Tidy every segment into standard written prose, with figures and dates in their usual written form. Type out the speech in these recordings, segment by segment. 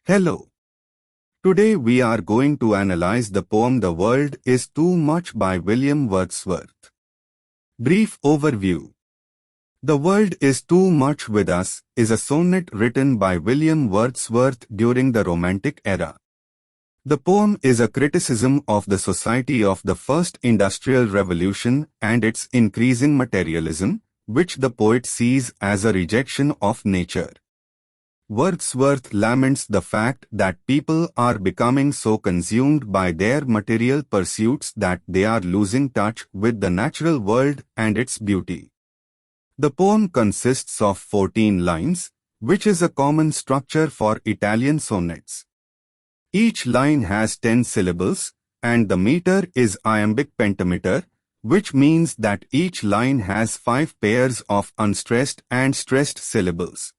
Hello. Today we are going to analyze the poem The World is Too Much by William Wordsworth. Brief overview. The World is Too Much with Us is a sonnet written by William Wordsworth during the Romantic era. The poem is a criticism of the society of the First Industrial Revolution and its increasing materialism, which the poet sees as a rejection of nature. Wordsworth laments the fact that people are becoming so consumed by their material pursuits that they are losing touch with the natural world and its beauty. The poem consists of 14 lines, which is a common structure for Italian sonnets. Each line has 10 syllables, and the meter is iambic pentameter, which means that each line has 5 pairs of unstressed and stressed syllables.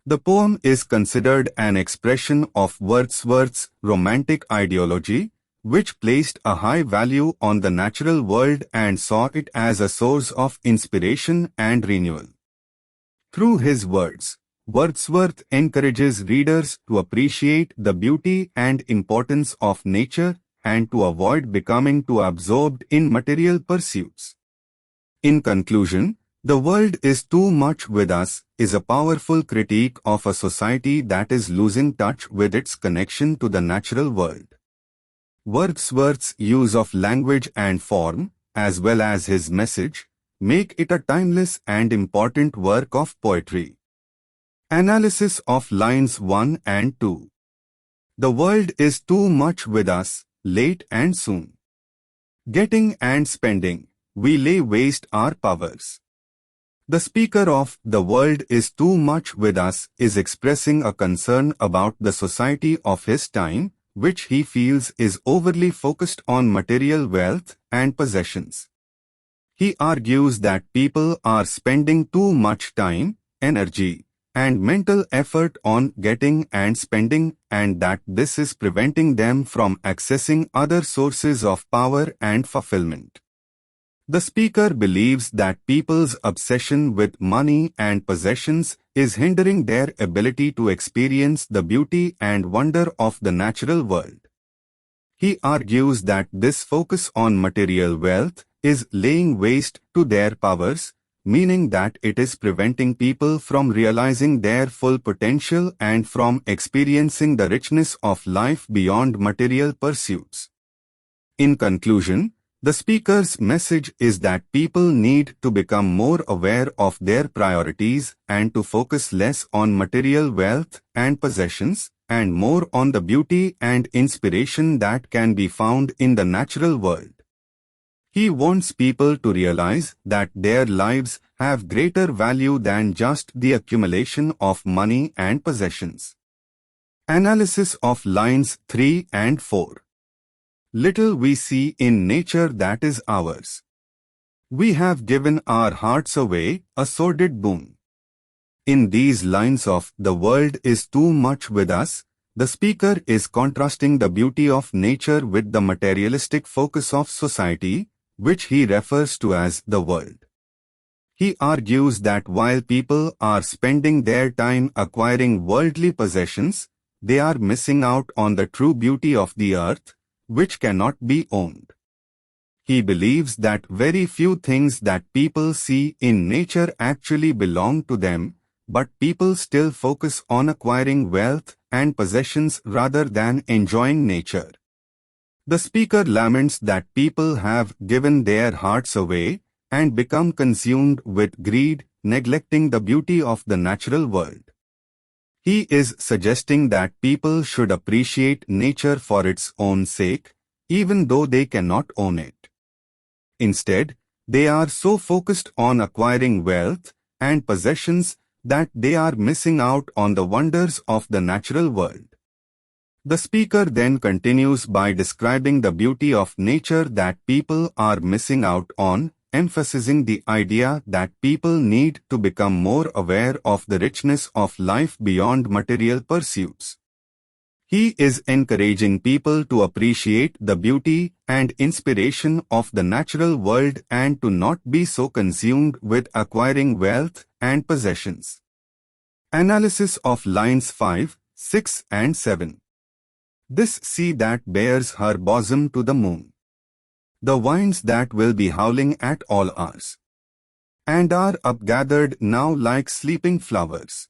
The poem is considered an expression of Wordsworth's romantic ideology, which placed a high value on the natural world and saw it as a source of inspiration and renewal. Through his words, Wordsworth encourages readers to appreciate the beauty and importance of nature and to avoid becoming too absorbed in material pursuits. In conclusion, The World is Too Much with Us is a powerful critique of a society that is losing touch with its connection to the natural world. Wordsworth's use of language and form, as well as his message, make it a timeless and important work of poetry. Analysis of lines 1 and 2. The world is too much with us, late and soon. Getting and spending, we lay waste our powers. The speaker of The World is Too Much with Us is expressing a concern about the society of his time, which he feels is overly focused on material wealth and possessions. He argues that people are spending too much time, energy, and mental effort on getting and spending, and that this is preventing them from accessing other sources of power and fulfillment. The speaker believes that people's obsession with money and possessions is hindering their ability to experience the beauty and wonder of the natural world. He argues that this focus on material wealth is laying waste to their powers, meaning that it is preventing people from realizing their full potential and from experiencing the richness of life beyond material pursuits. In conclusion, the speaker's message is that people need to become more aware of their priorities and to focus less on material wealth and possessions and more on the beauty and inspiration that can be found in the natural world. He wants people to realize that their lives have greater value than just the accumulation of money and possessions. Analysis of lines 3 and 4. Little we see in nature that is ours. We have given our hearts away, a sordid boon. In these lines of The World is Too Much with Us, the speaker is contrasting the beauty of nature with the materialistic focus of society, which he refers to as the world. He argues that while people are spending their time acquiring worldly possessions, they are missing out on the true beauty of the earth, which cannot be owned. He believes that very few things that people see in nature actually belong to them, but people still focus on acquiring wealth and possessions rather than enjoying nature. The speaker laments that people have given their hearts away and become consumed with greed, neglecting the beauty of the natural world. He is suggesting that people should appreciate nature for its own sake, even though they cannot own it. Instead, they are so focused on acquiring wealth and possessions that they are missing out on the wonders of the natural world. The speaker then continues by describing the beauty of nature that people are missing out on, emphasizing the idea that people need to become more aware of the richness of life beyond material pursuits. He is encouraging people to appreciate the beauty and inspiration of the natural world and to not be so consumed with acquiring wealth and possessions. Analysis of lines 5, 6 and 7. This sea that bears her bosom to the moon. The winds that will be howling at all hours, and are upgathered now like sleeping flowers.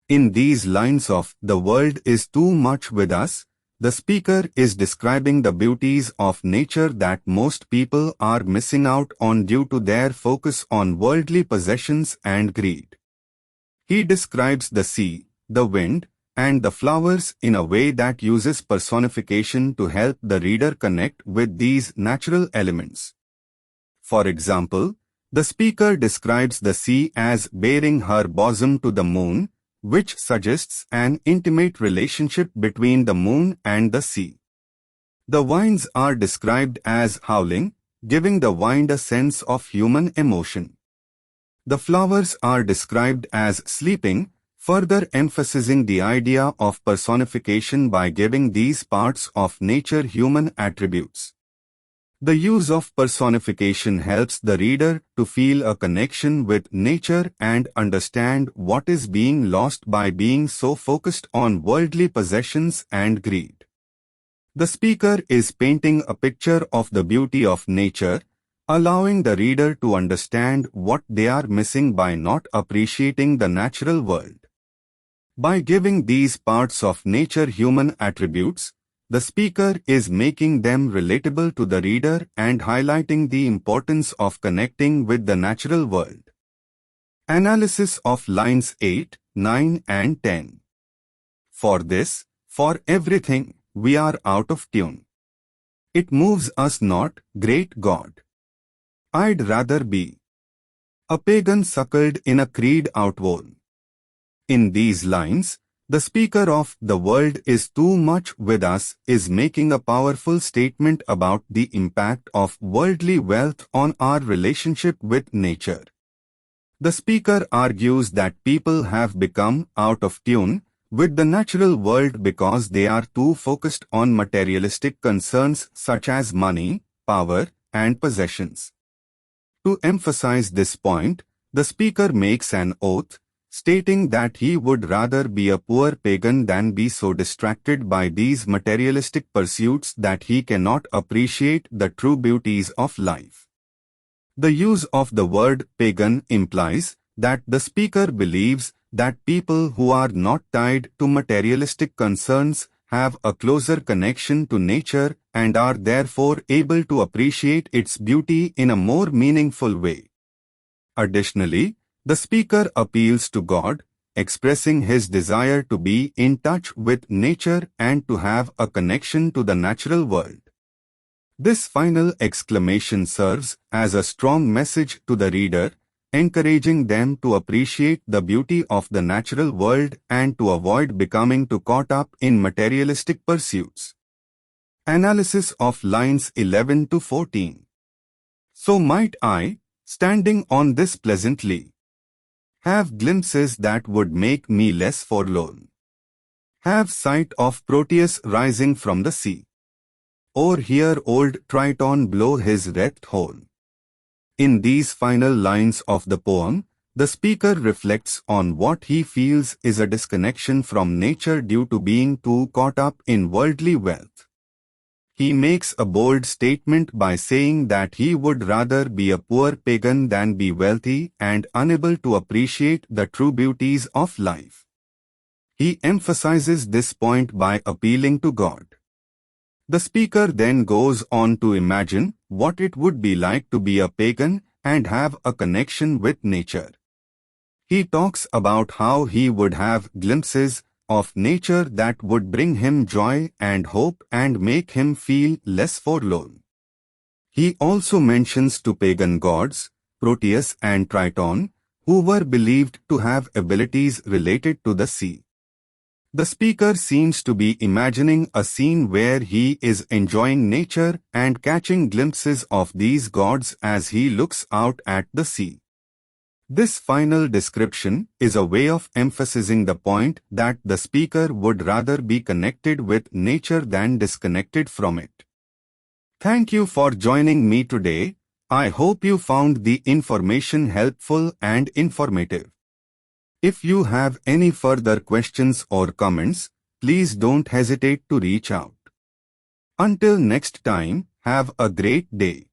In these lines of "The world is too much with us," the speaker is describing the beauties of nature that most people are missing out on due to their focus on worldly possessions and greed. He describes the sea, the wind, and the flowers in a way that uses personification to help the reader connect with these natural elements. For example, the speaker describes the sea as bearing her bosom to the moon, which suggests an intimate relationship between the moon and the sea. The winds are described as howling, giving the wind a sense of human emotion. The flowers are described as sleeping, further emphasizing the idea of personification by giving these parts of nature human attributes. The use of personification helps the reader to feel a connection with nature and understand what is being lost by being so focused on worldly possessions and greed. The speaker is painting a picture of the beauty of nature, allowing the reader to understand what they are missing by not appreciating the natural world. By giving these parts of nature human attributes, the speaker is making them relatable to the reader and highlighting the importance of connecting with the natural world. Analysis of lines 8, 9 and 10. For this, for everything, we are out of tune. It moves us not, great God. I'd rather be a pagan suckled in a creed outworn. In these lines, the speaker of "The world is too much with us" is making a powerful statement about the impact of worldly wealth on our relationship with nature. The speaker argues that people have become out of tune with the natural world because they are too focused on materialistic concerns such as money, power, and possessions. To emphasize this point, the speaker makes an oath, stating that he would rather be a poor pagan than be so distracted by these materialistic pursuits that he cannot appreciate the true beauties of life. The use of the word pagan implies that the speaker believes that people who are not tied to materialistic concerns have a closer connection to nature and are therefore able to appreciate its beauty in a more meaningful way. Additionally, the speaker appeals to God, expressing his desire to be in touch with nature and to have a connection to the natural world. This final exclamation serves as a strong message to the reader, encouraging them to appreciate the beauty of the natural world and to avoid becoming too caught up in materialistic pursuits. Analysis of lines 11 to 14. So might I, standing on this pleasantly, have glimpses that would make me less forlorn. Have sight of Proteus rising from the sea. Or hear old Triton blow his wreathèd horn. In these final lines of the poem, the speaker reflects on what he feels is a disconnection from nature due to being too caught up in worldly wealth. He makes a bold statement by saying that he would rather be a poor pagan than be wealthy and unable to appreciate the true beauties of life. He emphasizes this point by appealing to God. The speaker then goes on to imagine what it would be like to be a pagan and have a connection with nature. He talks about how he would have glimpses of nature that would bring him joy and hope and make him feel less forlorn. He also mentions two pagan gods, Proteus and Triton, who were believed to have abilities related to the sea. The speaker seems to be imagining a scene where he is enjoying nature and catching glimpses of these gods as he looks out at the sea. This final description is a way of emphasizing the point that the speaker would rather be connected with nature than disconnected from it. Thank you for joining me today. I hope you found the information helpful and informative. If you have any further questions or comments, please don't hesitate to reach out. Until next time, have a great day.